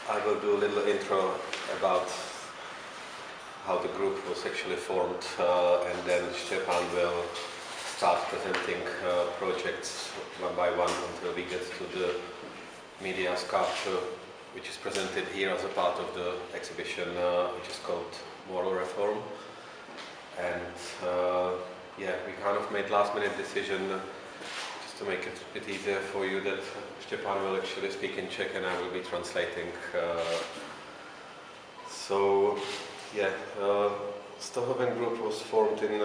I will do a little intro about how the group was actually formed, and then Stepan will start presenting projects one by one until we get to the media sculpture, which is presented here as a part of the exhibition, which is called Moral Reform. And yeah, we kind of made last-minute decision just to make it a bit easier for you that Stepan will actually speak in Czech and I will be translating. So yeah, Ztohoven group was formed in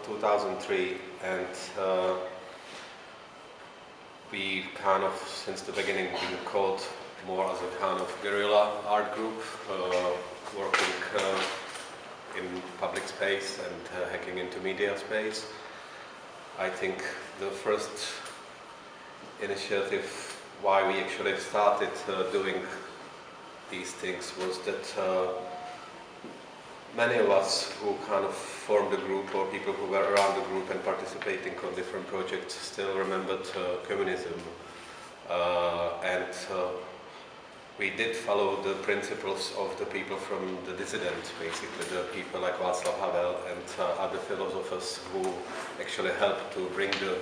2003, and we kind of since the beginning been called more as a kind of guerrilla art group, working in public space and hacking into media space. I think the first initiative why we actually started doing these things was that many of us who kind of formed the group, or people who were around the group and participating on different projects, still remembered communism, and we did follow the principles of the people from the dissident, basically the people like Václav Havel and other philosophers who actually helped to bring the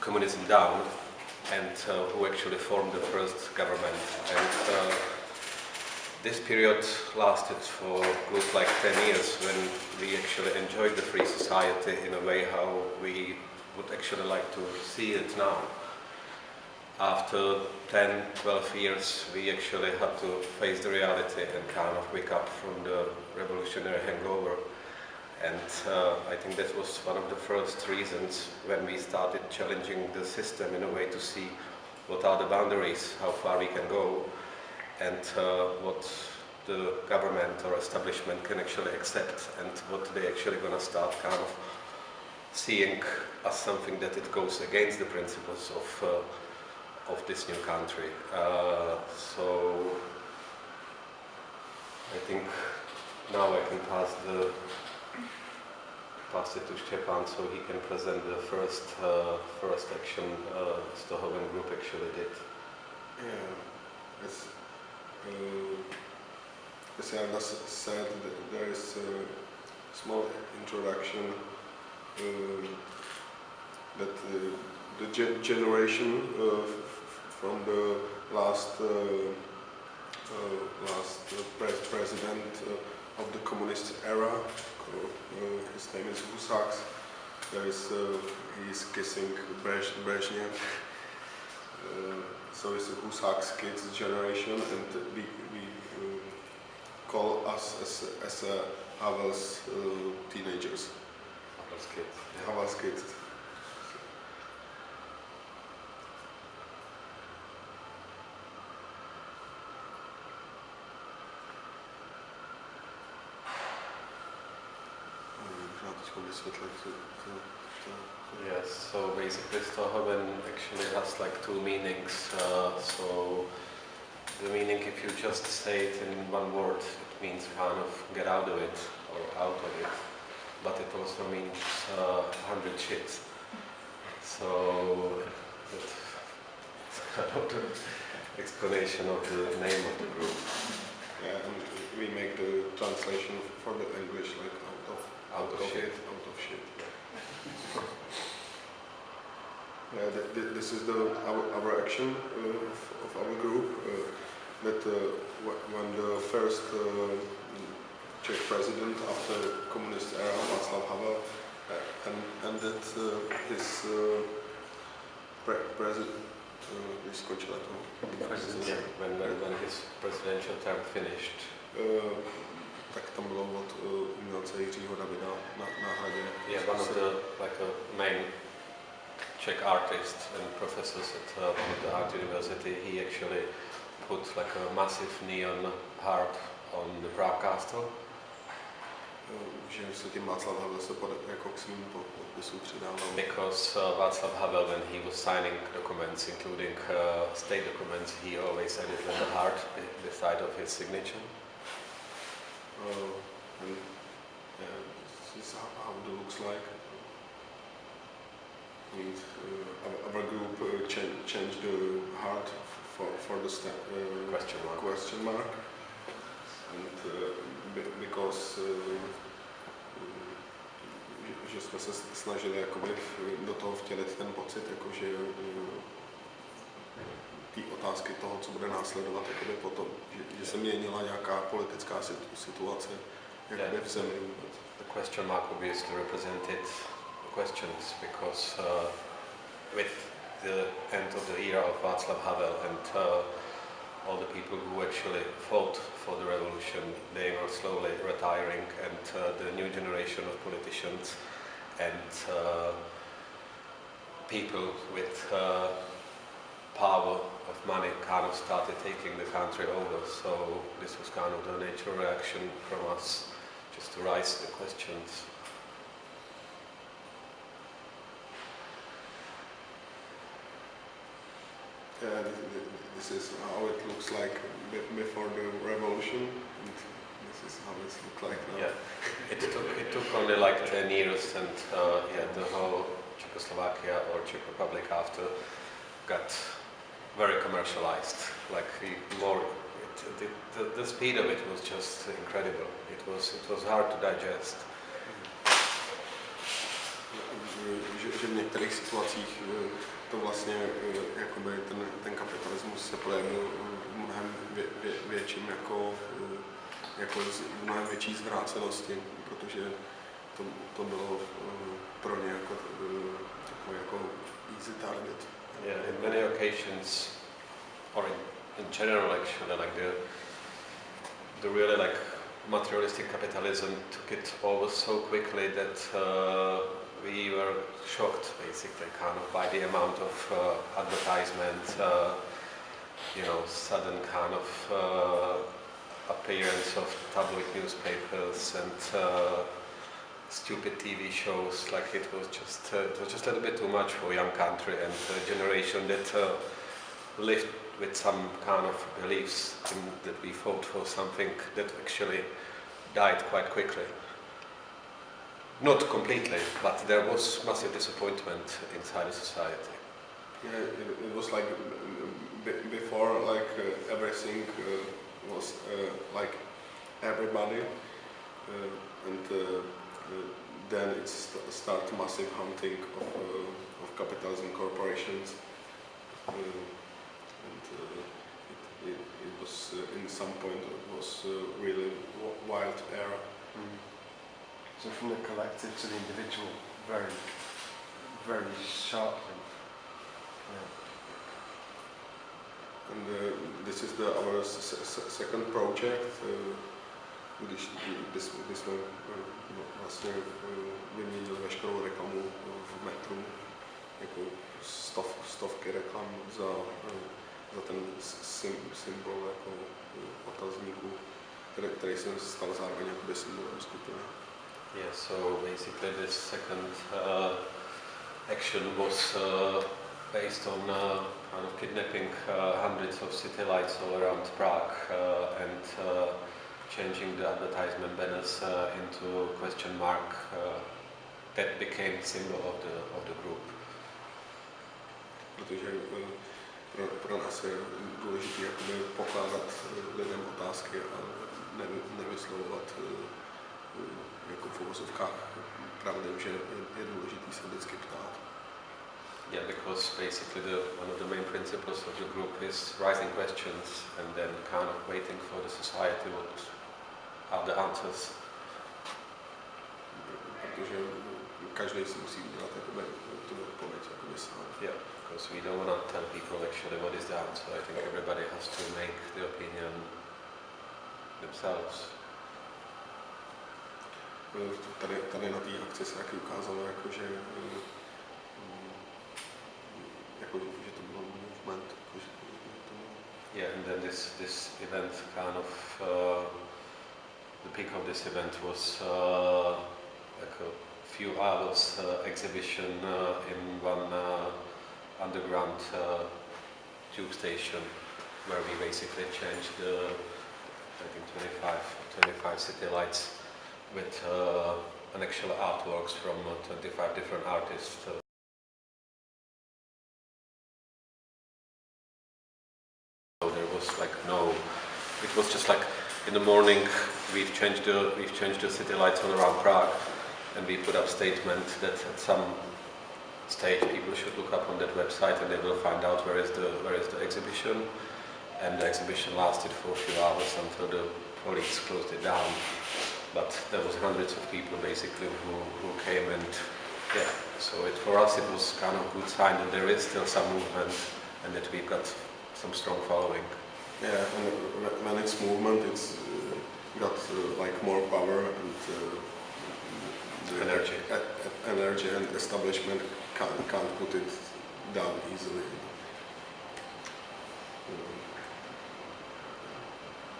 communism down, and who actually formed the first government. And this period lasted for good like 10 years, when we actually enjoyed the free society in a way how we would actually like to see it now. After 10, 12 years, we actually had to face the reality and kind of wake up from the revolutionary hangover. And I think that was one of the first reasons when we started challenging the system in a way to see what are the boundaries, how far we can go, and what the government or establishment can actually accept, and what they actually going to start kind of seeing as something that it goes against the principles of this new country. So I think now I can pass it to Stepan so he can present the first action Ztohoven group actually did. Yeah, as Jana said, there is a small introduction that the generation from the last president of the communist era, his name is Husák. He's kissing Brezhnev. So it's a Husák's kids generation, and we call us as Havel's teenagers. Havel's kids. Yeah. Havel's kids. Yes, so basically Ztohoven actually has like two meanings. So the meaning, if you just say it in one word, it means kind of get out of it or out of it, but it also means 100 shits. So that's kind of the explanation of the name of the group. Yeah, and we make the translation for the English like out of shit. Yeah, this is our action of our group. That when the first Czech president after communist era, Václav Havel, ended his when his presidential term finished. Tak tam bylo od umělce Jiřího Davida na hradě. Yeah, one of the main Czech artists and professors at one of the art university, he actually put like a massive neon heart on the Prague castle. Že se tím Václav Havel se jako k svým podpisům přidával. Because Václav Havel, when he was signing documents, including state documents, he always added the heart beside of his signature. And yeah, this is how it looks like. And our group changed the heart for the question mark, and because že jsme se snažili jakoby do toho vtělit ten pocit, jakože ty otázky toho, co bude následovat jakoby potom, že se měnila nějaká politická situace jakoby v zemi vůbec. The question mark obviously represented questions because with the end of the era of Václav Havel and all the people who actually fought for the revolution, they were slowly retiring, and the new generation of politicians and people with power of money kind of started taking the country over. So this was kind of the natural reaction from us, just to raise the questions. Yeah, this is how it looks like before the revolution, and this is how it looks like now. Yeah, it took only like 10 years, and yeah, the whole Czechoslovakia or Czech Republic after got very commercialized. Like the speed of it was just incredible. It was hard to digest. Že v některých situacích to vlastně jakoby ten kapitalismus se projevil mnohem větším jako mnohem větší zvrácenosti, protože to bylo pro ně jako easy target. Yeah, in many occasions, or in general actually, like the really like materialistic capitalism took it over so quickly that we were shocked basically kind of by the amount of advertisement, you know, sudden kind of appearance of tabloid newspapers and stupid TV shows. Like it was just a little bit too much for a young country and a generation that lived with some kind of beliefs that we fought for something that actually died quite quickly. Not completely, but there was massive disappointment inside the society. Yeah, it was like before, like everything was like everybody, and then it started massive hunting of capitalism corporations, and it was in some point it was really wild era. Mm. So from the collective to the individual, very, very sharply. Yeah. And this is our second project. Když jsme vlastně vyměnili veškerou reklamu v metru, jako stovky reklam za ten symbol jako otazníku, který se stal zároveň jakoby symbolem skupiny. Yeah, so basically this second action was based on kind of kidnapping hundreds of city lights all around Prague and changing the advertisement banners into a question mark that became symbol of the group. Protože pro nás je důležité jakoby pokládat lidem otázky a nevyslovovat jako v uvozovkách pravdou, že je důležité se vždycky ptát. Yeah, because basically one of the main principles of the group is raising questions and then kind of waiting for the society what are the answers. Protože každý si musí udělat jakoby tu odpověď jakoby sám. Yeah, because we don't want to tell people actually what is the answer. I think everybody has to make the opinion themselves. Tady na té akci se taky ukázalo, že to bylo movement. Yeah, and then this event kind of the peak of this event was like a few hours exhibition in one underground tube station where we basically changed the I think 25 city lights with an actual artworks from 25 different artists was like no. It was just like in the morning we've changed the city lights on around Prague, and we put up statement that at some stage people should look up on that website and they will find out where is the exhibition. And the exhibition lasted for a few hours until the police closed it down. But there was hundreds of people basically who came, and yeah, so for us it was kind of a good sign that there is still some movement and that we've got some strong following. Yeah, and when it's movement, it's got like more power, and the energy and establishment can't put it down easily.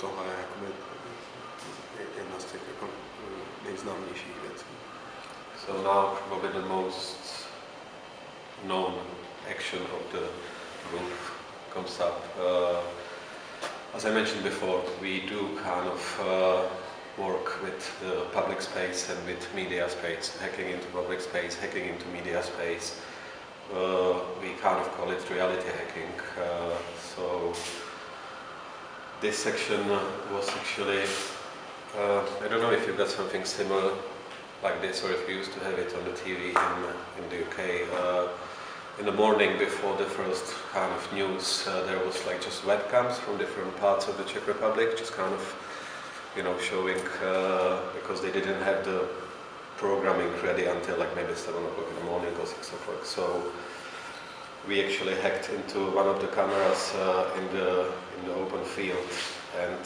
Tohle je jakoby jedna z těch jako nejznámějších věcí. So now probably the most known action of the group comes up. As I mentioned before, we do kind of work with the public space and with media space, hacking into public space, hacking into media space. We kind of call it reality hacking. So this section was actually, I don't know if you've got something similar like this, or if you used to have it on the TV in the UK. In the morning before the first kind of news, there was like just webcams from different parts of the Czech Republic, just kind of, you know, showing, because they didn't have the programming ready until like maybe 7 o'clock in the morning or 6 o'clock. So we actually hacked into one of the cameras in the open field, and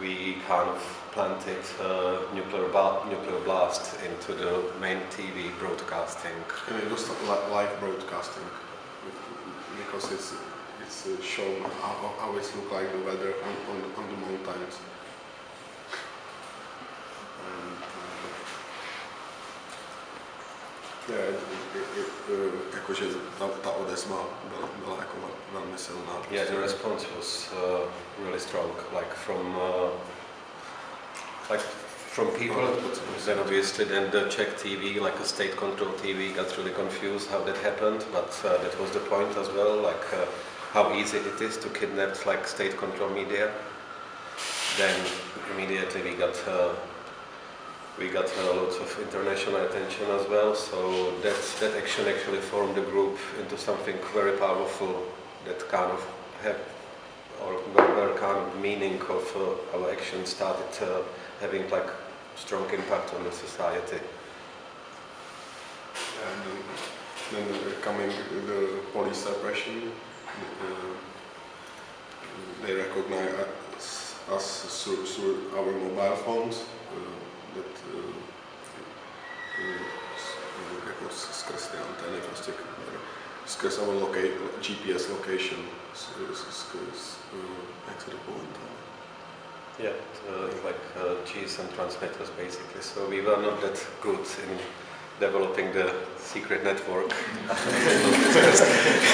we kind of planted nuclear blast into the main TV broadcasting. And it was live broadcasting, because it's shown how it looks like the weather on the mountains. Jakože ta odezva byla jako velmi silná. Yeah, the response was really strong, like from people. Then obviously then the Czech TV, like a state-controlled TV, got really confused how that happened, but that was the point as well, like how easy it is to kidnap like state-controlled media. Then immediately we got lots of international attention as well, so that action actually formed the group into something very powerful that kind of had, or where kind of meaning of our action started having like strong impact on the society. And then coming the police repression, they recognize us through our mobile phones. That jako skrz ty antény, prostě skrz our GPS location, jak se to povím. Yeah, like GSM transmitters basically. So we were not that good in developing the secret network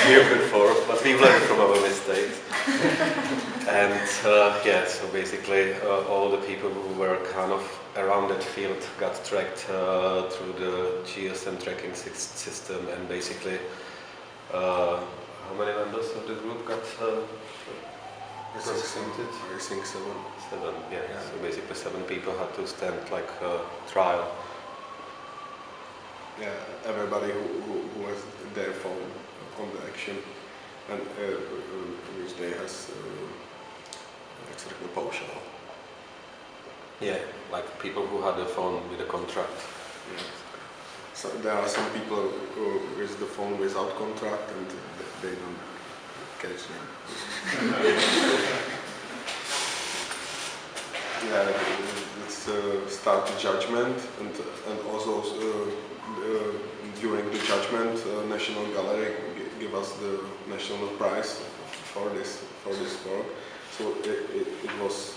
here before, but we learned from our mistakes. And yeah, so basically all the people who were kind of around that field got tracked through the GSM tracking system, and basically how many members of the group got prosecuted? I think 7. 7, yeah. So basically 7 people had to stand like trial. Yeah, everybody who was there on the action, and which day has paušál. Yeah, like people who had a phone with a contract. Yeah. So there are some people who with the phone without contract, and they don't catch them. Yeah, let's start the judgment, and also during the judgment, National Gallery give us the national prize for this work. So it was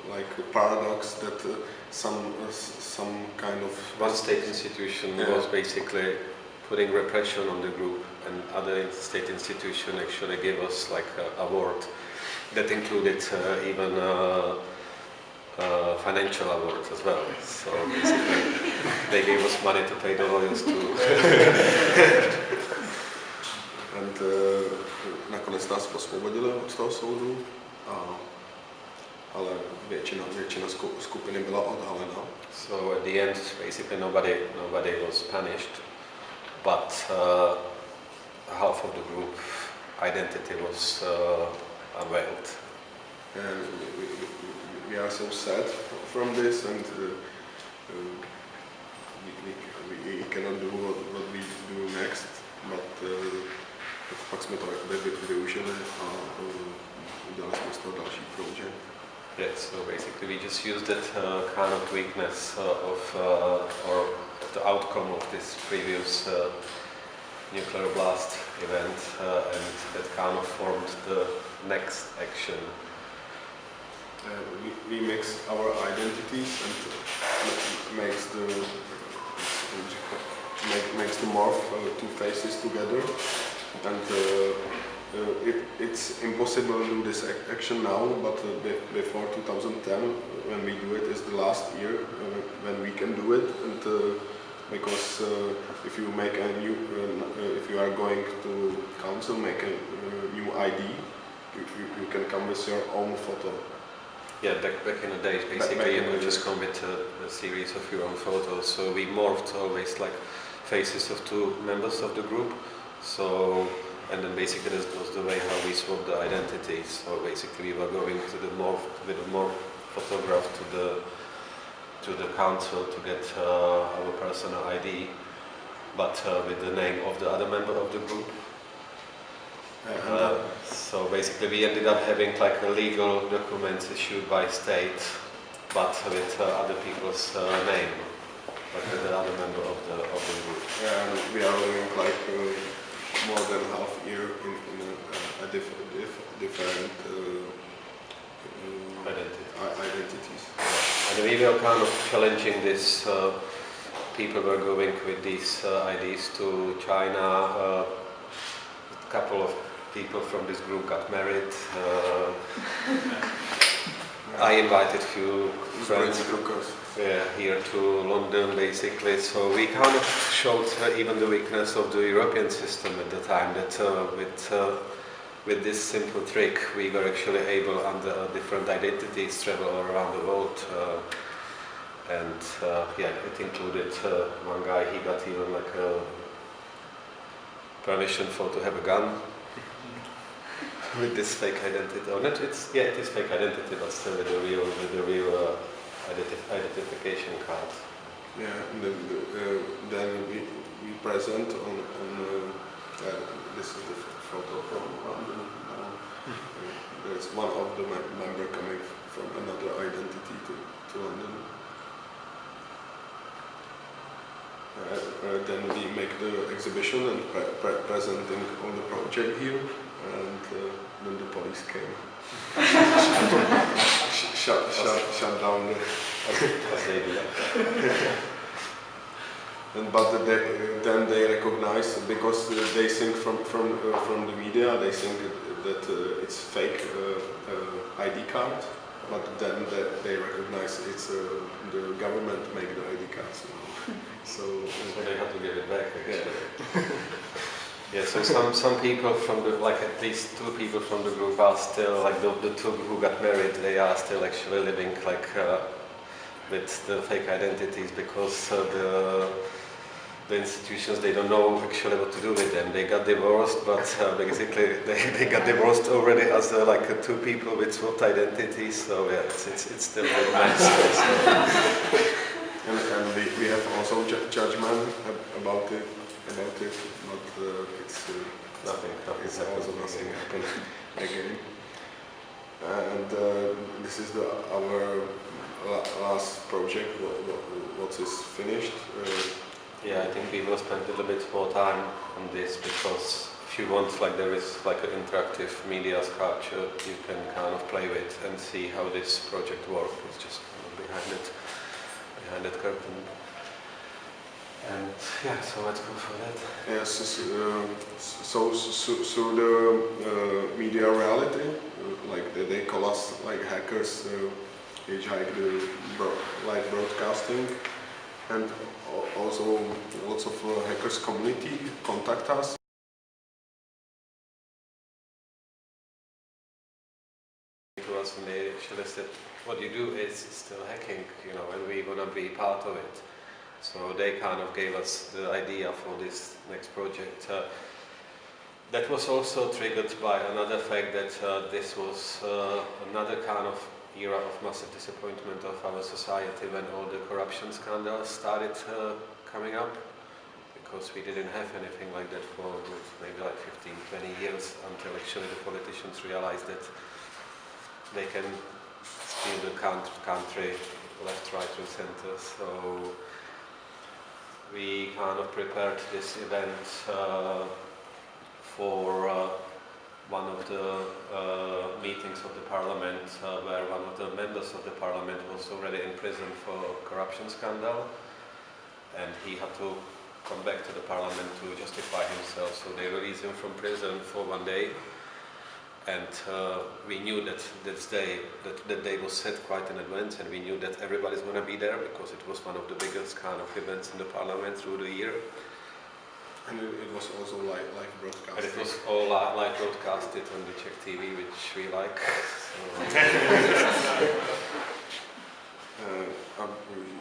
like a paradox that some kind of one state institution was basically putting repression on the group, and other state institution actually gave us like an award that included even financial awards as well. So basically they gave us money to pay the lawyers too. And nakonec nakonec nás osvobodili od toho soudu, ale většina skupiny byla odhalena. So at the end, basically nobody was punished, but half of the group identity was unveiled. And we are so sad from this, and we cannot do what we do next, but pak jsme to využili a udělali jsme z toho další project. Yeah, so basically we just used that kind of weakness or the outcome of this previous nuclear blast event, and that kind of formed the next action. We mix our identities and makes the morph two faces together, and it's impossible to do this action now, but before 2010, when we do it, is the last year when we can do it, and because if you make a new, if you are going to council, make a new ID, you can come with your own photo. Yeah, back in the days, basically, you could just come with a series of your own photos. So we morphed always like faces of two members of the group. So, and then basically that was the way how we swapped the identities. So basically, we were going to the morph with a morph photograph to the council to get our personal ID, but with the name of the other member of the group. So basically we ended up having like a legal documents issued by state, but with other people's name, but with the other member of the group. Yeah, and we are living like more than half year in a different identities. And we were kind of challenging this. People were going with these IDs to China. A couple of people from this group got married. I invited few friends here to London, basically. So we kind of showed even the weakness of the European system at the time. That with this simple trick, we were actually able, under different identities, travel all around the world. And yeah, it included one guy. He got even like a permission to have a gun. With this fake identity, or not? It is fake identity, but still with the real identification card. Yeah, and then we present on this is the photo from London. There's one of the member coming from another identity to London. Then we make the exhibition and presenting on the project here. And then the police came, shut down the. But then they recognize, because they think from the media, they think that it's fake ID card. But then they recognize it's the government make the ID cards. So they had to give it back. Actually. Yeah. Yeah, so some people from the, like at least two people from the group are still, like the two who got married, they are still actually living like with the fake identities, because the institutions, they don't know actually what to do with them. They got divorced, but basically they got divorced already as like two people with swapped identities. So yeah, it's still very nice. And we have also judgment about it. But it's nothing happened again. And this is our last project. What is finished? Yeah, I think we will spend a little bit more time on this, because if you want, like there is like an interactive media sculpture you can kind of play with and see how this project works. It's just behind that curtain. And yeah, so let's go for that. Yes, so the media reality, like they call us like hackers, hitchhike the live broadcasting, and also lots of hackers community contact us. to us and they actually said, what you do is still hacking, you know, and we want to be part of it. So they kind of gave us the idea for this next project. That was also triggered by another fact that this was another kind of era of massive disappointment of our society when all the corruption scandals started coming up, because we didn't have anything like that for maybe like 15, 20 years until actually the politicians realized that they can steal the country left, right and center. So we kind of prepared this event for one of the meetings of the parliament where one of the members of the parliament was already in prison for corruption scandal, and he had to come back to the parliament to justify himself, so they released him from prison for 1 day. And we knew that that day was set quite in advance, and we knew that everybody's going to be there because it was one of the biggest kind of events in the parliament through the year. And it was also live broadcast. And it was all live broadcasted on the Czech TV, which we like. A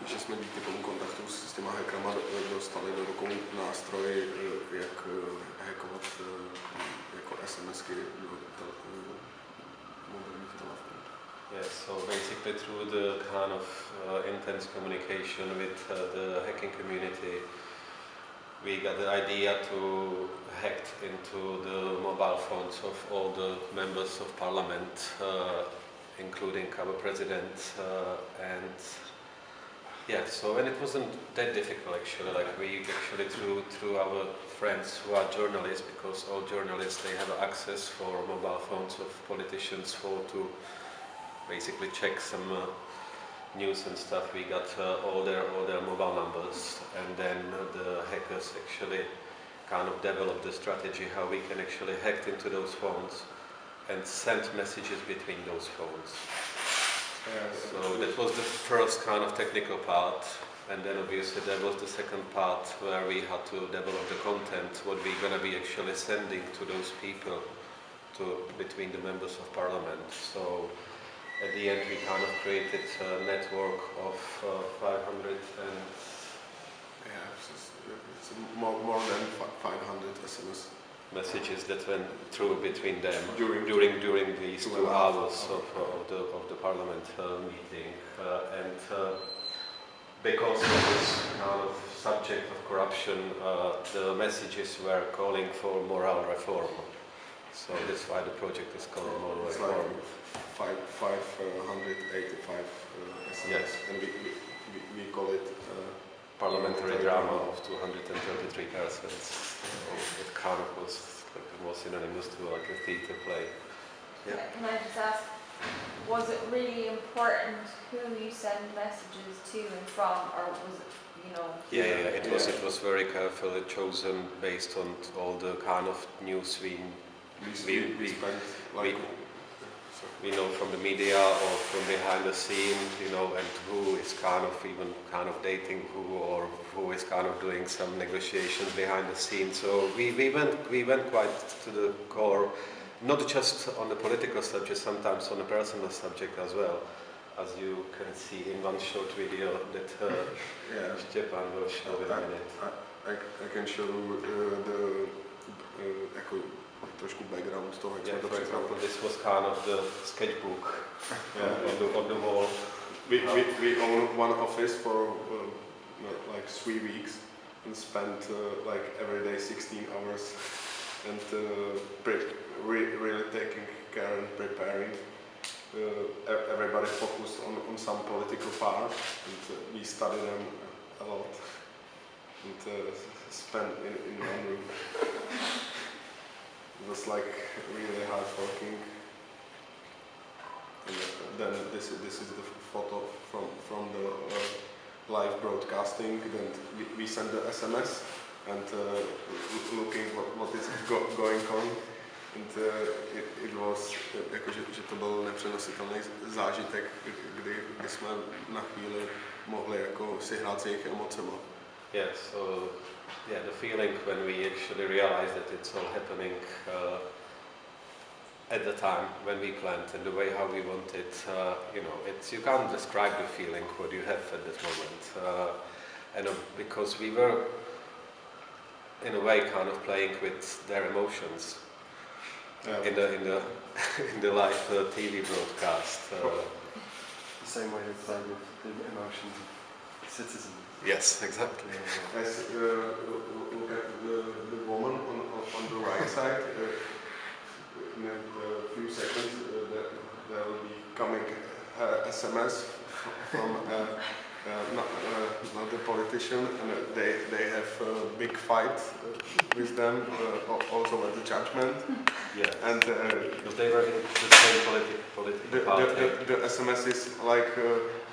že jsme díky tomu kontaktu s těma hackerama dostali do rukou nástroj, jak hackovat jako SMSky do mobilních telefonů. Yes, so basically through the kind of intense communication with the hacking community, we got the idea to hack into the mobile phones of all the members of parliament, including our president, and yeah, so and it wasn't that difficult actually, like we actually through our friends who are journalists, because all journalists, they have access for mobile phones of politicians to basically check some news and stuff. We got all their mobile numbers, and then the hackers actually kind of developed the strategy how we can actually hack into those phones and send messages between those phones. So that was the first kind of technical part, and then obviously there was the second part where we had to develop the content, what we're going to be actually sending to those people, between the members of parliament. So at the end we kind of created a network of 500 and... Yeah, it's more than 500 SMS messages that went through between them during these 2 hours of the parliament meeting, and because of this kind of subject of corruption, the messages were calling for moral reform. So that's why the project is called Moral Reform. Like 585 SMS, yes. And we call it parliamentary drama of 233 persons. It kind of was like more synonymous to like a theatre play. Yeah. Can I just ask, was it really important who you send messages to and from, or was it, you know? Yeah, it was very carefully chosen based on all the kind of news we know from the media or from behind the scene, you know, and who is kind of dating who, or who is kind of doing some negotiations behind the scenes. So we went quite to the core, not just on the political subject, sometimes on the personal subject as well, as you can see in one short video that Stepan will show in a minute. I can show the trošku background z toho, jak jsme to for připravili. example, this was kind of the sketchbook on the wall. We own one office for like 3 weeks and spent like every day 16 hours and really taking care and preparing. Everybody focused on some political part, and we studied them a lot and spent in one room. It was like really hard working. And then this is the photo from the live broadcasting. Then we send the SMS and looking what is going on. And it was že to byl nepřenositelný zážitek, kdy jsme na chvíli mohli jako si hrát s jejich emocema. Yeah, so the feeling when we actually realized that it's all happening at the time when we planned and the way how we want it, you know, you can't describe the feeling what you have at that moment. And because we were, in a way, kind of playing with their emotions in the in the live TV broadcast. The same way you play with the emotions of citizens. Yes, exactly. As look at the woman on the right side. In a few seconds, there will be coming SMS from not the politician, and they have a big fight with them, also at the judgment. Yeah. And because they were in the same political party. the SMS is like,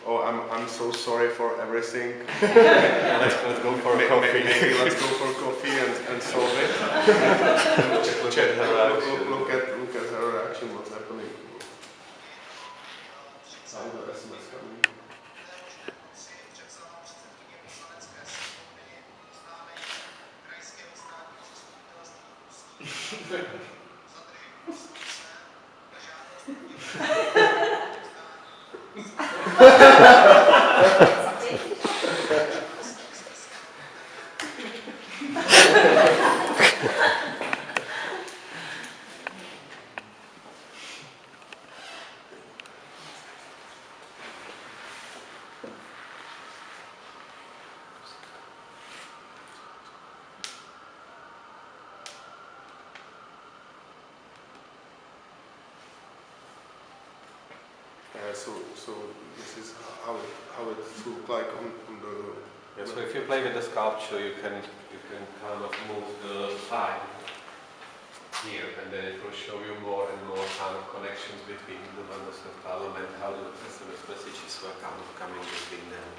oh, I'm so sorry for everything. let's go for a coffee. Maybe let's go for coffee and solve it. Check her reaction. Look at her reaction. What's happening? How the SMS coming? So this is how it looks like on the. Yeah, so if you play with the sculpture, you can kind of move the line here, and then it will show you more and more kind of connections between the members of parliament, how the SMS messages were kind of coming between them.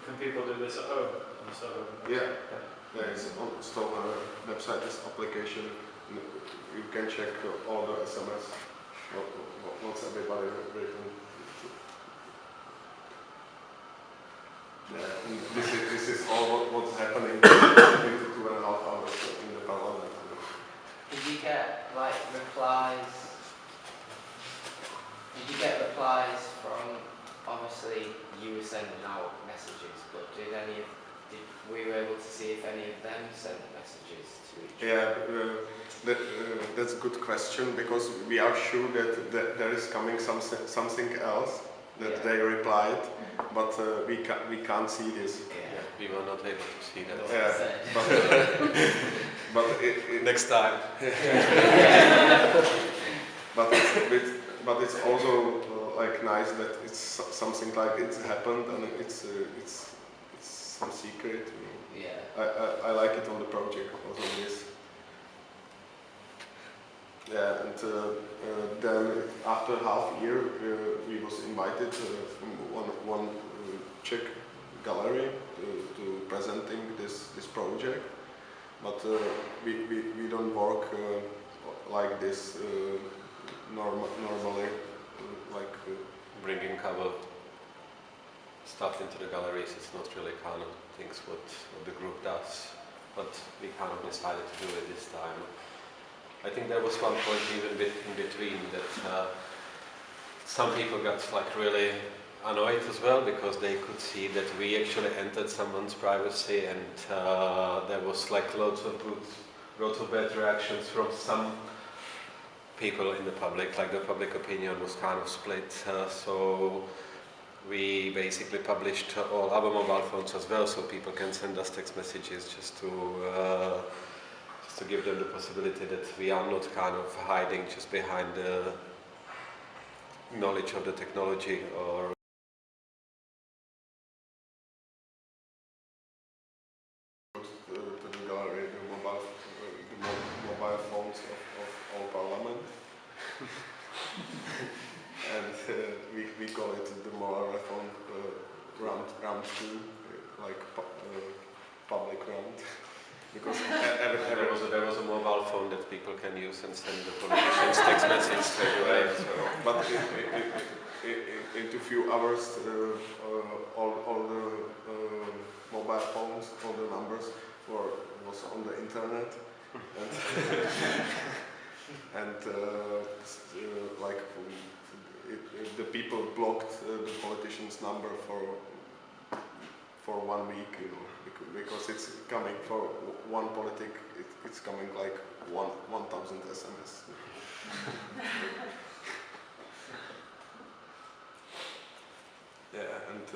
Can people do this at home? On Ztohoven? Yeah, there is on Ztohoven website this application. You can check all the SMS. What's everybody written? Yeah, and this is all what's happening in 2.5 hours in the parliament. Did you get like replies? Did you get replies from? Obviously, you were sending out messages, but we were able to see if any of them sent messages to each other? Yeah, that's a good question, because we are sure that there is coming something else that they replied, but we can't see this. Yeah, we were not able to see that. Yeah, but Next time. but it's also like nice that it's something like it's happened, and it's some secret. Yeah. I like it on the project also this. Yeah, and then after half year we was invited from one Czech gallery to presenting this project, but we don't work like this normally, like bringing cover stuff into the galleries is not really kind of things what the group does, but we kind of decided to do it this time. I think there was one point even in between that some people got like really annoyed as well, because they could see that we actually entered someone's privacy, and there was like lots of bad reactions from some people in the public, like the public opinion was kind of split, so we basically published all our mobile phones as well, so people can send us text messages just to give them the possibility that we are not kind of hiding just behind the knowledge of the technology or to the gallery, the mobile phones of all parliament, and we call it the mobile phone round 2, like public round, because there was a mobile phone that people can use and send the politicians text message straight away. So. But in a few hours, all the mobile phones, all the numbers was on the internet, and and like the people blocked the politician's number for 1 week, you know, because it's coming for one politic, it's coming like 1,000 SMS. Yeah, and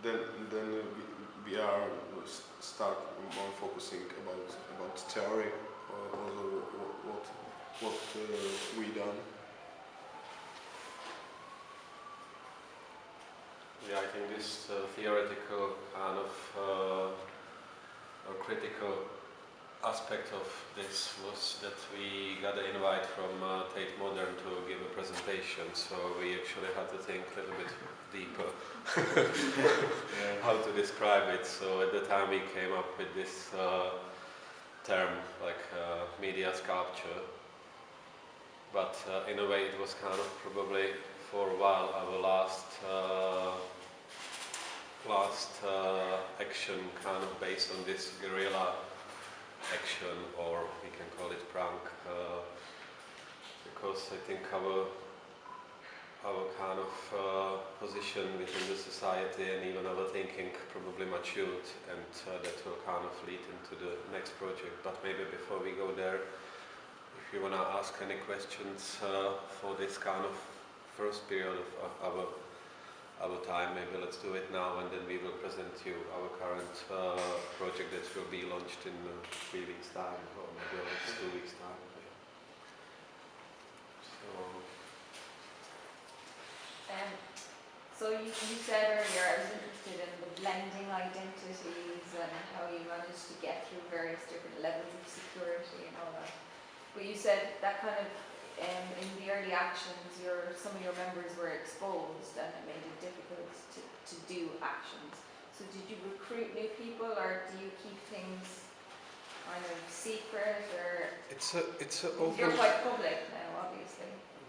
then we are start more focusing about theory or what we done. Yeah, I think this theoretical kind of or critical aspect of this was that we got an invite from Tate Modern to give a presentation, so we actually had to think a little bit deeper how to describe it. So at the time we came up with this term like media sculpture, but in a way it was kind of probably for a while our last action kind of based on this guerrilla action, or we can call it prank, because I think our kind of position within the society and even our thinking probably matured, and that will kind of lead into the next project. But maybe before we go there, if you want to ask any questions for this kind of first period of our time, maybe let's do it now, and then we will present you our current project that will be launched in 3 weeks' time, or maybe it's 2 weeks' time. So you said earlier, I was interested in the blending identities and how you managed to get through various different levels of security and all that. But you said that kind of in the early actions, some of your members were exposed and it made it difficult to do actions. So did you recruit new people, or do you keep things kind of secret, or It's a open. you're quite public now, obviously.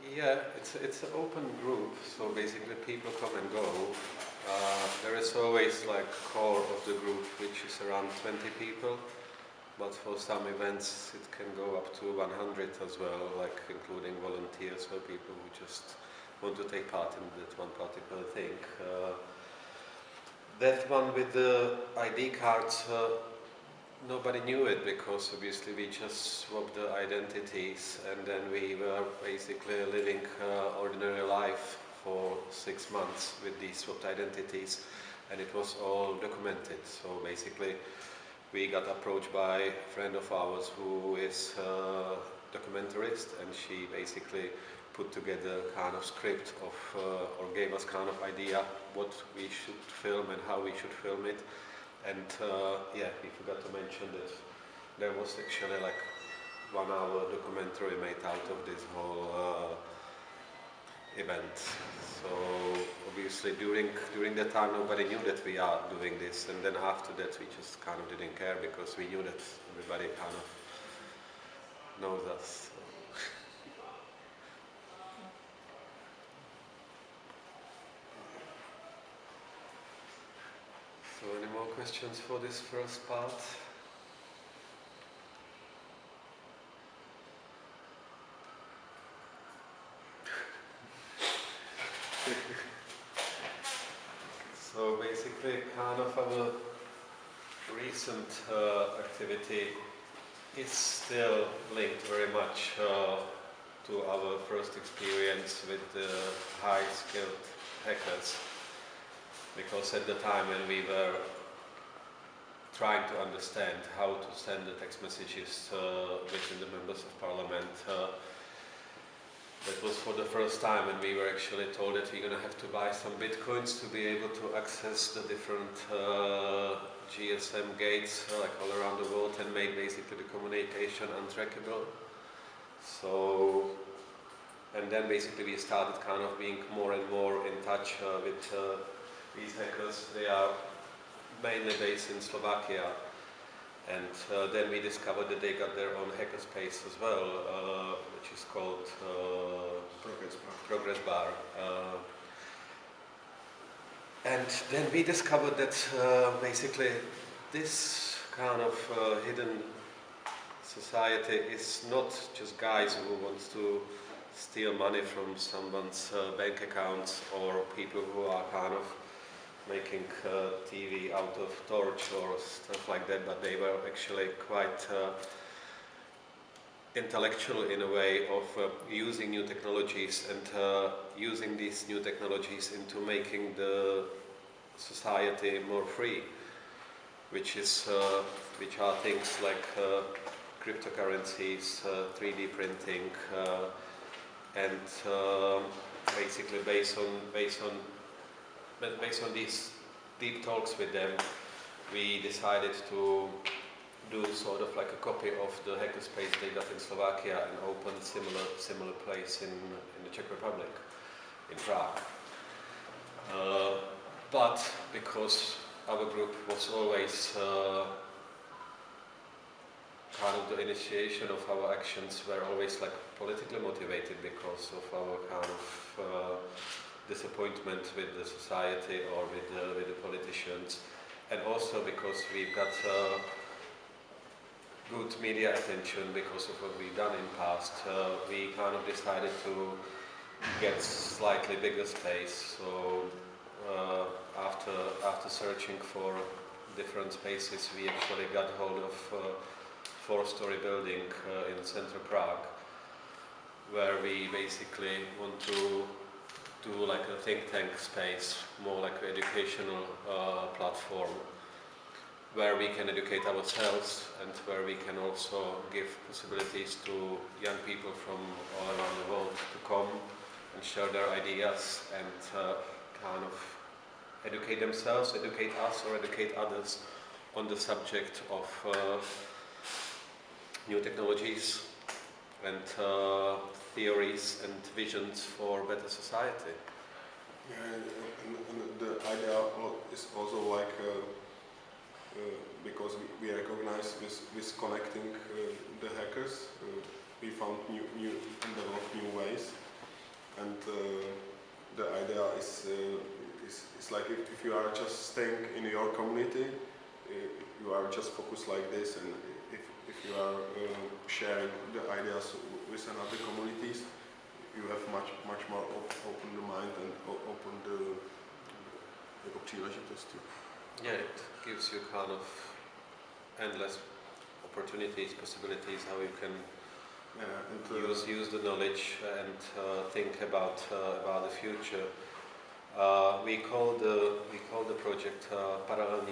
Yeah, it's an open group. So basically, people come and go. There is always like core of the group, which is around 20 people. But for some events it can go up to 100 as well, like including volunteers or people who just want to take part in that one particular thing. That one with the ID cards, nobody knew it because obviously we just swapped the identities, and then we were basically living ordinary life for 6 months with these swapped identities, and it was all documented. So basically we got approached by a friend of ours who is a documentarist, and she basically put together kind of script of, or gave us kind of idea what we should film and how we should film it. And yeah, we forgot to mention that there was actually like 1 hour documentary made out of this whole event. So obviously during that time nobody knew that we are doing this, and then after that we just kind of didn't care because we knew that everybody kind of knows us. So any more questions for this first part? So basically kind of our recent activity is still linked very much to our first experience with the high-skilled hackers, because at the time when we were trying to understand how to send the text messages within the members of parliament, that was for the first time, and we were actually told that we're going to have to buy some bitcoins to be able to access the different GSM gates like all around the world and make basically the communication untrackable. So, and then basically we started kind of being more and more in touch with these hackers. They are mainly based in Slovakia. And then we discovered that they got their own hackerspace as well, which is called Progress Bar. And then we discovered that basically this kind of hidden society is not just guys who want to steal money from someone's bank accounts, or people who are kind of making TV out of torch or stuff like that, but they were actually quite intellectual in a way of using new technologies and using these new technologies into making the society more free, which are things like cryptocurrencies, 3D printing, and basically based on these deep talks with them, we decided to do sort of like a copy of the hackerspace they got in Slovakia and open similar place in the Czech Republic, in Prague. But because our group was always kind of the initiation of our actions were always like politically motivated because of our kind of disappointment with the society or with the politicians, and also because we've got good media attention because of what we've done in past, we kind of decided to get slightly bigger space. So after searching for different spaces, we actually got hold of a 4-story building in central Prague, where we basically want to do like a think tank space, more like an educational platform, where we can educate ourselves and where we can also give possibilities to young people from all around the world to come and share their ideas and kind of educate themselves, educate us, or educate others on the subject of new technologies and theories and visions for better society. Yeah, and the idea is also like because we recognize with connecting the hackers, we found new and developed new ways, and the idea is like if you are just staying in your community, you are just focused like this, and if you are sharing the ideas with another communities, you have much more open the mind and open the příležitosti. Yeah, it gives you kind of endless opportunities, possibilities, how you can use the knowledge and think about the future. We call the project Parallel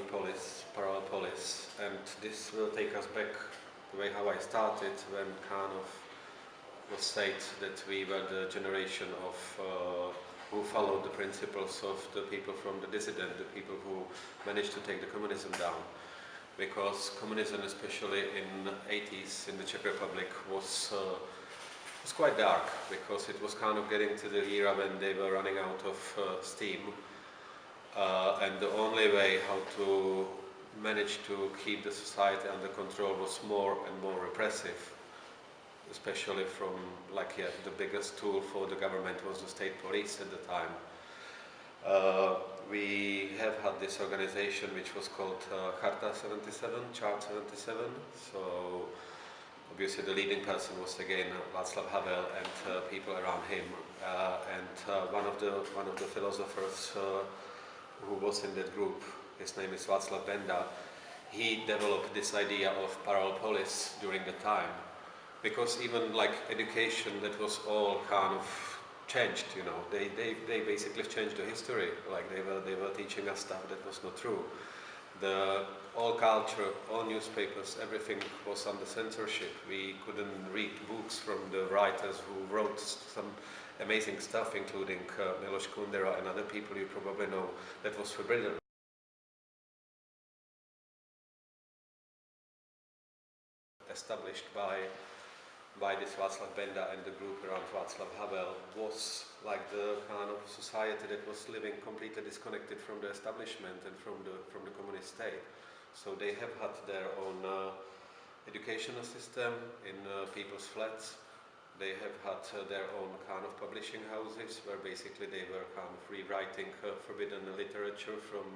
Polis, and this will take us back the way how I started, when kind of was said that we were the generation of who followed the principles of the people from the dissident, the people who managed to take the communism down. Because communism, especially in the 80s in the Czech Republic, was quite dark, because it was kind of getting to the era when they were running out of steam. And the only way how to manage to keep the society under control was more and more repressive. Especially from, the biggest tool for the government was the state police at the time. We have had this organization which was called Charta 77, Chart 77. So obviously the leading person was again Václav Havel and people around him. And one of the philosophers who was in that group, his name is Václav Benda, he developed this idea of parallel polis during the time. Because even like education, that was all kind of changed, you know. They basically changed the history. Like they were teaching us stuff that was not true. All culture, all newspapers, everything was under censorship. We couldn't read books from the writers who wrote some amazing stuff, including Miloš Kundera and other people you probably know. That was forbidden. Established by this Václav Benda and the group around Václav Havel was like the kind of society that was living completely disconnected from the establishment and from the communist state. So they have had their own educational system in people's flats. They have had their own kind of publishing houses, where basically they were kind of rewriting forbidden literature from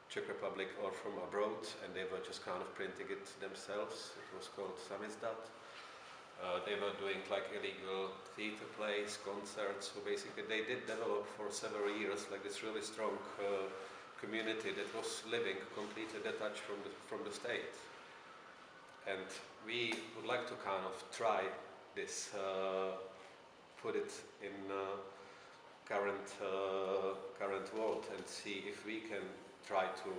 Czech Republic or from abroad, and they were just kind of printing it themselves. It was called Samizdat. They were doing like illegal theater plays, concerts, so basically they did develop for several years like this really strong community that was living completely detached from the state. And we would like to kind of try this, put it in current world and see if we can try to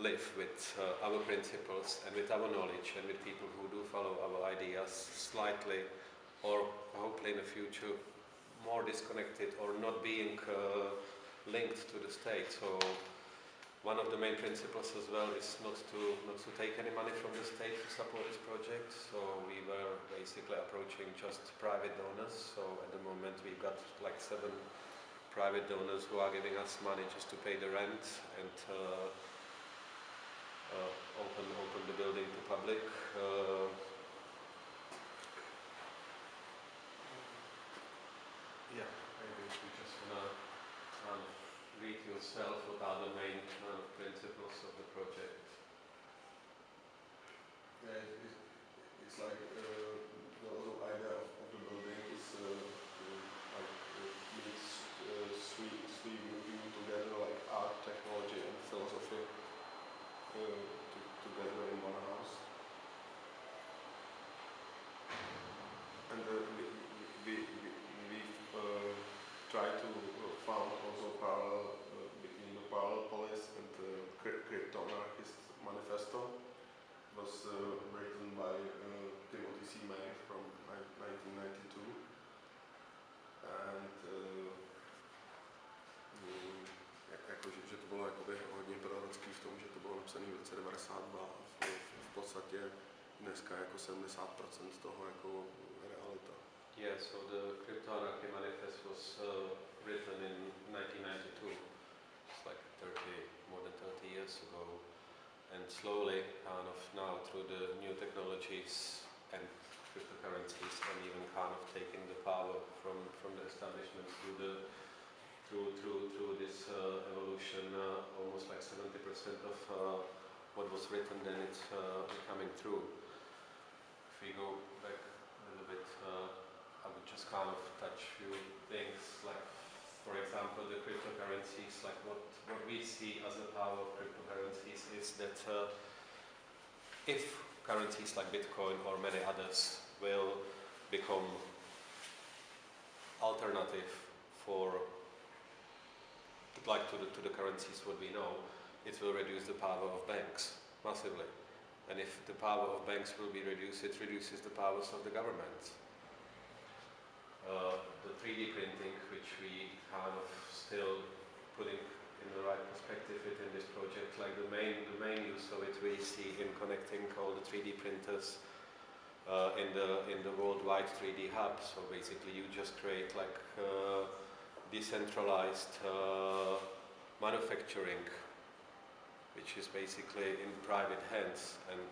live with our principles and with our knowledge and with people who do follow our ideas slightly, or hopefully in the future more disconnected or not being linked to the state. So one of the main principles as well is not to take any money from the state to support this project. So we were basically approaching just private donors. So at the moment we've got like 7 private donors who are giving us money just to pay the rent and open the building to public. Yeah, maybe we just want to read yourself what are the main principles of the project. Yeah, it's like the whole idea of the building is like mix three moving together, like art, technology, and philosophy together in one house. And we've tried to found also parallel between the parallel polis and the crypto-anarchist manifesto. It was written by Timothy C. May from 1992, and že to bylo jakoby hodně prorocký v tom, že to bylo napsané v roce 92 a v podstatě dneska jako 70% toho jako realita. Yeah, so the Crypto-Anarchy Manifest was written in 1992. It's like more than 30 years ago. And slowly, kind of now through the new technologies and cryptocurrencies, and even kind of taking the power from the establishment through this evolution, almost like 70% of what was written then it's coming through. If we go back a little bit, I would just kind of touch a few things, like for example the cryptocurrencies. Like what we see as the power of cryptocurrencies is that if currencies like Bitcoin or many others will become alternative for like to the currencies what we know, it will reduce the power of banks massively. And if the power of banks will be reduced, it reduces the powers of the government. The 3D printing, which we kind of still putting in the right perspective within this project, like the main use of it we see in connecting all the 3D printers in the worldwide 3D hub. So basically you just create like decentralized manufacturing, which is basically in private hands. And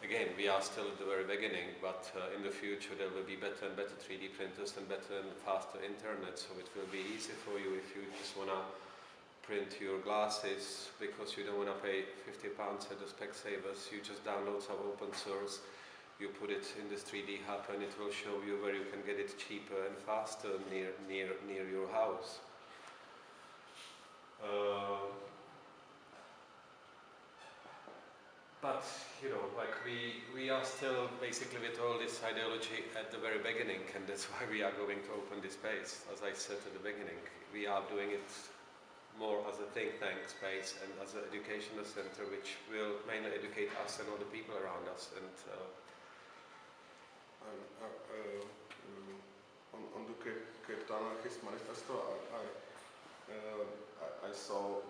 again, we are still at the very beginning, but in the future there will be better and better 3D printers and better and faster internet, so it will be easy for you if you just want to print your glasses because you don't want to pay £50 at the Specsavers. You just download some open source, you put it in this 3D hub, and it will show you where you can get it cheaper and faster near your house. But, you know, like we are still basically with all this ideology at the very beginning, and that's why we are going to open this space. As I said at the beginning, we are doing it more as a think tank space and as an educational center, which will mainly educate us and all the people around us. And on the Crypto-Anarchist Manifesto, I saw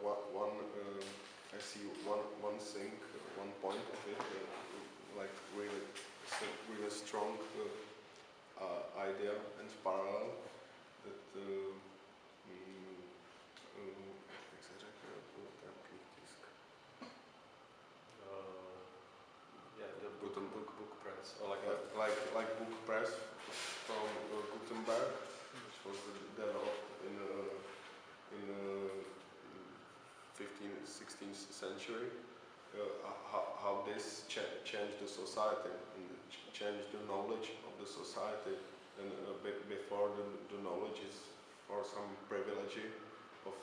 I see one thing, one point of it, like really strong idea and parallel that jak se řekne, yeah, the book press, or like book press from Gutenberg, which was developed in 15th 19th century, how this changed the society and changed the knowledge of the society, and before the knowledge is for some privilege of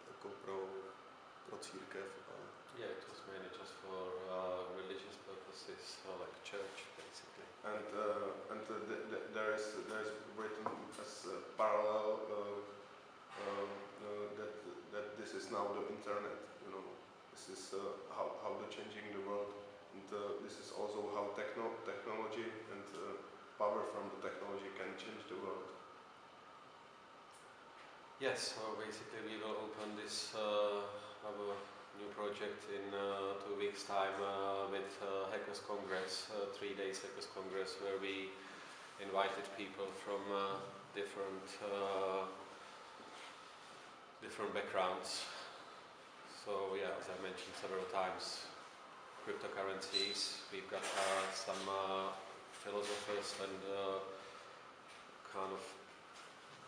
jako pro církev. Yeah, it was mainly just for religious purposes, like church, basically. And there is written as parallel that this is now the internet. You know, this is how the changing the world, and this is also how technology and power from the technology can change the world. Yes, so basically we will open this our new project in 2 weeks' time with Hackers Congress, 3 days Hackers Congress, where we invited people from different backgrounds. So yeah, as I mentioned several times, cryptocurrencies. We've got some philosophers and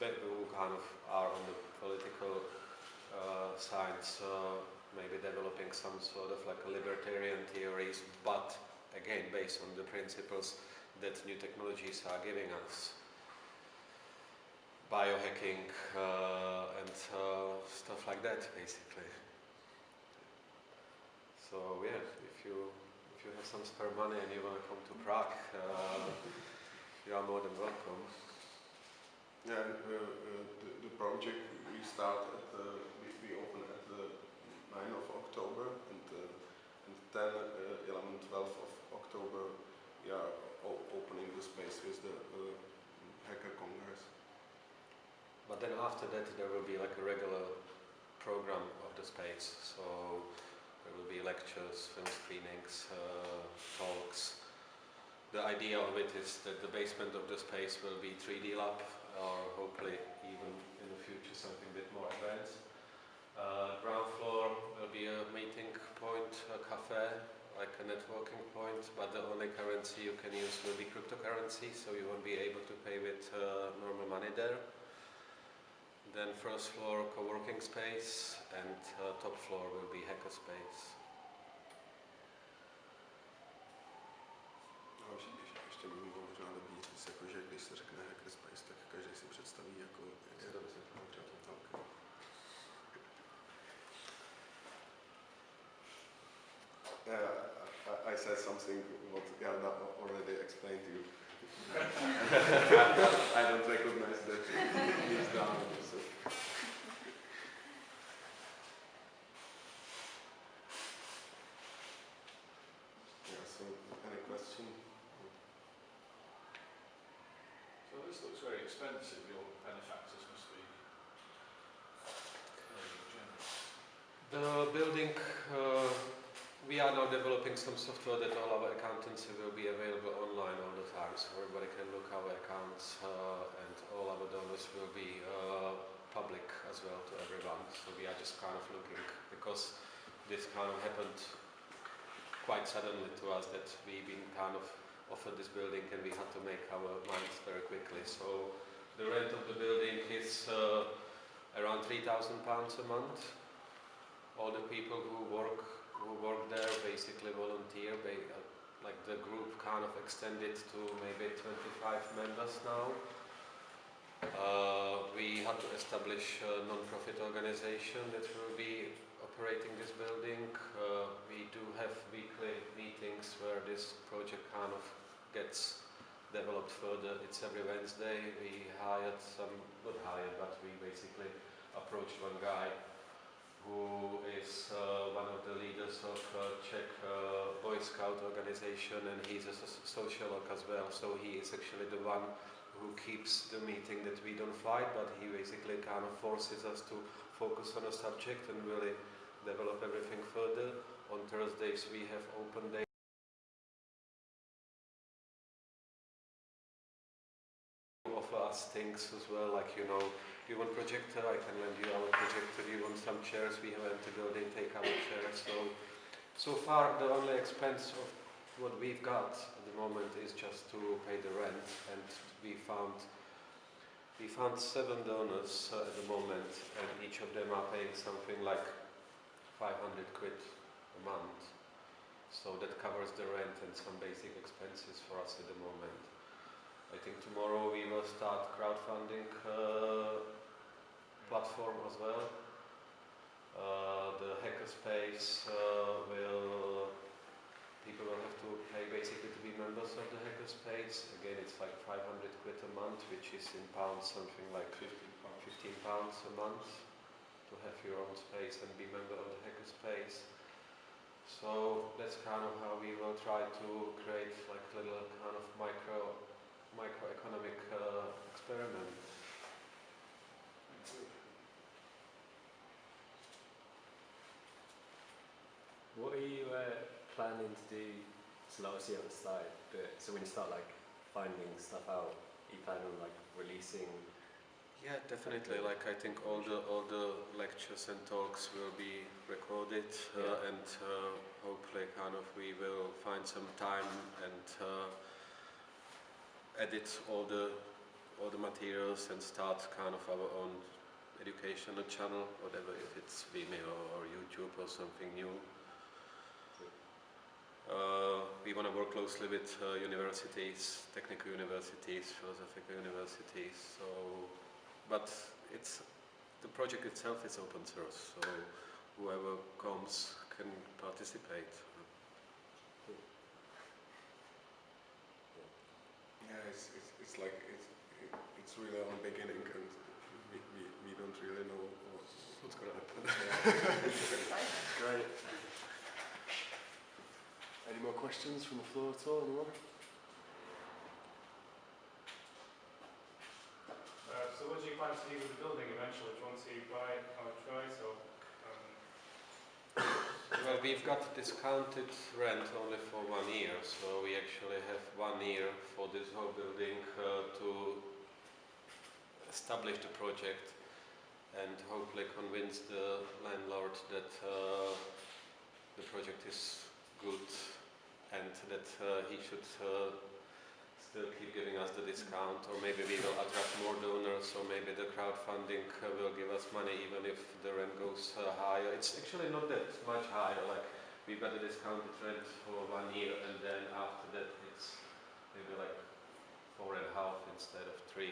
who kind of are on the political science, maybe developing some sort of like a libertarian theories, but again based on the principles that new technologies are giving us. Biohacking and stuff like that, basically. So yeah, if you have some spare money and you want to come to Prague, you are more than welcome. Yeah, and the project we start we open at the 9th of October, and 10, 11, 12th of October we are opening the space with the Hacker Congress. But then after that there will be like a regular program of the space, so there will be lectures, film screenings, talks. The idea of it is that the basement of the space will be 3D lab, or hopefully even in the future something a bit more advanced. Ground floor will be a meeting point, a cafe, like a networking point, but the only currency you can use will be cryptocurrency, so you won't be able to pay with normal money there. Then first floor co-working space, and top floor will be hacker space. Ještě by bylo možná dobrý říct, jako, že když se řekne hackerspace, tak každý si představí jako... I said something what Jarda already explained to you. I don't recognize that he's down. So. Yeah, so any question? So this looks very expensive. Your benefactors must be very generous. The building, we are now developing some software that all our accountancy will be available online all the time, so everybody can look our accounts, and all our donors will be public as well to everyone. So we are just kind of looking, because this kind of happened quite suddenly to us, that we've been kind of offered this building and we had to make our minds very quickly. So the rent of the building is around £3,000 a month. All the people who work there basically volunteer. Like the group kind of extended to maybe 25 members now. We had to establish a non-profit organization that will be operating this building. We do have weekly meetings where this project kind of gets developed further. It's every Wednesday. We hired but we basically approached one guy who is one of the leaders of Czech Boy Scout organization, and he's a sociologist as well. So he is actually the one who keeps the meeting that we don't fight, but he basically kind of forces us to focus on a subject and really develop everything further. On Thursdays we have open day. Offer us things as well, like, you know, you want projector, I can lend you our projector. You want some chairs, we have to go, they take our chairs. So far the only expense of what we've got at the moment is just to pay the rent, and we found 7 donors at the moment, and each of them are paying something like 500 quid a month. So that covers the rent and some basic expenses for us at the moment. I think tomorrow we will start crowdfunding platform as well. The hackerspace people will have to pay basically to be members of the hackerspace. Again, it's like 500 quid a month, which is in pounds something like 15 pounds a month to have your own space and be member of the hackerspace. So that's kind of how we will try to create like little kind of microeconomic experiment. What are you planning to do? So obviously on the slide, but so when you start like finding stuff out, are you planning on like releasing? Yeah, definitely. Like I think all the lectures and talks will be recorded, and hopefully, kind of, we will find some time and edit all the materials and start kind of our own educational channel, whatever, if it's Vimeo or YouTube or something new. We want to work closely with universities, technical universities, philosophical universities. So. But the project itself is open source, so whoever comes can participate. Yeah, it's like it's really on the beginning, and we don't really know what's going to happen. Great. Any more questions from the floor at all? Anyone? So what do you plan to do with the building eventually? Do you want to buy it outright or? Well, we've got discounted rent only for 1 year, so we actually have 1 year for this whole building to establish the project and hopefully convince the landlord that the project is good and that he should still keep giving us the discount, or maybe we will attract more donors, or maybe the crowdfunding will give us money even if the rent goes higher. It's actually not that much higher, like we've got a discounted rent for 1 year, and then after that it's maybe like 4.5 instead of 3,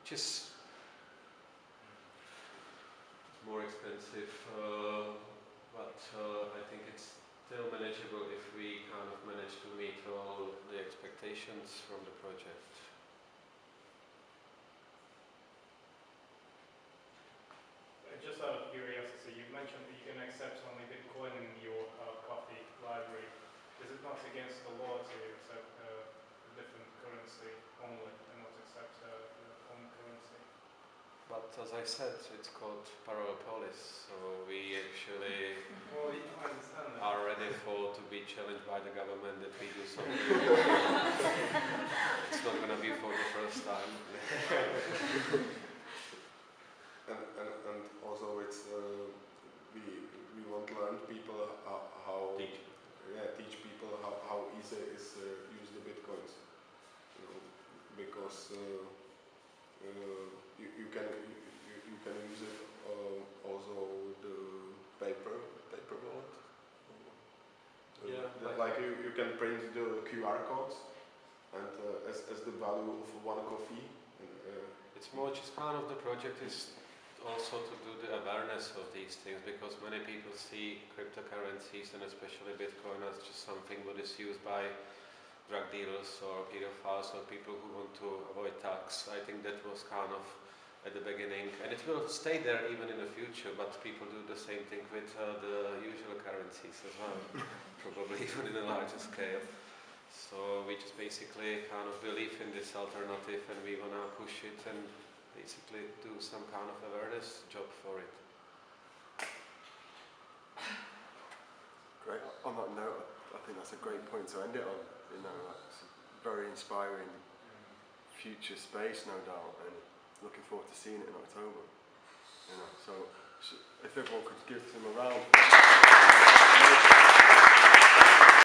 which is more expensive, but I think it's still manageable if we kind of manage to meet all the expectations from the project. Just out of curiosity, you mentioned that you can accept only Bitcoin in your coffee library. Is it not against the law to accept a different currency only and not accept your own currency? But as I said, it's called parallel polis, so we actually Well, I understand that. are ready to be challenged by the government that we do something. It's not going to be for the first time. and also it's we want to learn people how teach people how easy it is use the bitcoins, because you can use it also the paper wallet. Like you can print the QR codes, and as the value of 1 coffee. It's more just kind of the project is also to do the awareness of these things, because many people see cryptocurrencies and especially Bitcoin as just something that is used by drug dealers or pedophiles or people who want to avoid tax. I think that was kind of at the beginning, and it will stay there even in the future, but people do the same thing with the usual currencies as well, probably even in a larger scale. So we just basically kind of believe in this alternative, and we want to push it and basically do some kind of awareness job for it. Great. On that note, I think that's a great point to end it on. It's a very inspiring future space, no doubt, and looking forward to seeing it in October. So if everyone could give them a round.